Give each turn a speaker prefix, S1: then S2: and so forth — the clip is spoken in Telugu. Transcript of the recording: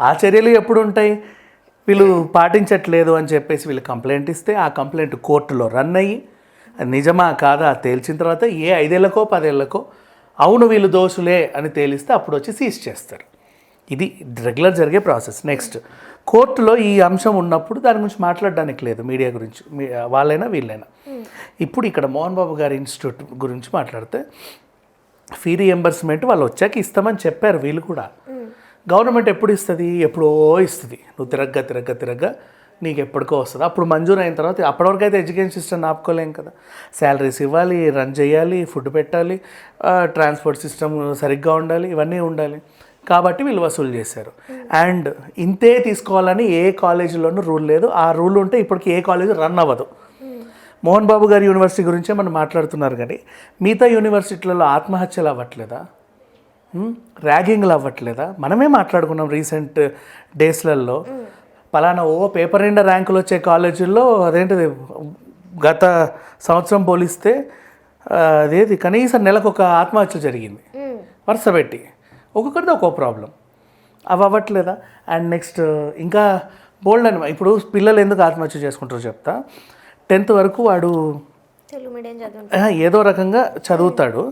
S1: ఆ చర్యలు ఎప్పుడు ఉంటాయి? వీళ్ళు పాటించట్లేదు అని చెప్పేసి వీళ్ళు కంప్లైంట్ ఇస్తే ఆ కంప్లైంట్ కోర్టులో రన్ అయ్యి అది నిజమా కాదా తేల్చిన తర్వాత 5 ఏళ్ళకో 10 ఏళ్ళకో అవును వీళ్ళు దోషులే అని తేలిస్తే అప్పుడు వచ్చి సీజ్ చేస్తారు. ఇది రెగ్యులర్ జరిగే ప్రాసెస్. నెక్స్ట్ కోర్టులో ఈ అంశం ఉన్నప్పుడు దాని గురించి మాట్లాడడానికి లేదు మీడియా గురించి, వాళ్ళైనా వీళ్ళైనా. ఇప్పుడు ఇక్కడ మోహన్ బాబు గారి ఇన్స్టిట్యూట్ గురించి మాట్లాడితే ఫీ రీఎంబర్స్మెంట్ వాళ్ళు వచ్చాక ఇస్తామని చెప్పారు వీళ్ళు కూడా. గవర్నమెంట్ ఎప్పుడు ఇస్తుంది? ఎప్పుడో ఇస్తుంది. నువ్వు తిరగ్గా నీకు ఎప్పటికో వస్తుంది. అప్పుడు మంజూరు అయిన తర్వాత అప్పటివరకు అయితే ఎడ్యుకేషన్ సిస్టమ్ ఆపుకోలేం కదా. శాలరీస్ ఇవ్వాలి, రన్ చేయాలి, ఫుడ్ పెట్టాలి, ట్రాన్స్పోర్ట్ సిస్టమ్ సరిగ్గా ఉండాలి, ఇవన్నీ ఉండాలి. కాబట్టి వీళ్ళు వసూలు చేశారు. అండ్ ఇంతే తీసుకోవాలని ఏ కాలేజీలోనూ రూల్ లేదు. ఆ రూల్ ఉంటే ఇప్పటికి ఏ కాలేజీ రన్ అవ్వదు. మోహన్ బాబు గారి యూనివర్సిటీ గురించే మనం మాట్లాడుతున్నారు కానీ మిగతా యూనివర్సిటీలలో ఆత్మహత్యలు అవ్వట్లేదా? ర్యాగింగ్లు అవ్వట్లేదా? మనమే మాట్లాడుకున్నాం రీసెంట్ డేస్లలో. పలానా పేపర్ నిండా ర్యాంకులు వచ్చే కాలేజీల్లో అదేంటిది గత సంవత్సరం పోలిస్తే అదేది కనీసం నెలకు ఒక ఆత్మహత్య జరిగింది వరుస పెట్టి. ఒక్కొక్కరిది ఒక్కో ప్రాబ్లం. అవి అవ్వట్లేదా? అండ్ నెక్స్ట్ ఇంకా బోల్డ్ అని ఇప్పుడు పిల్లలు ఎందుకు ఆత్మహత్య చేసుకుంటారో చెప్తా. 10th వరకు వాడు
S2: తెలుగు మీడియం చదువు
S1: ఏదో రకంగా చదువుతాడు.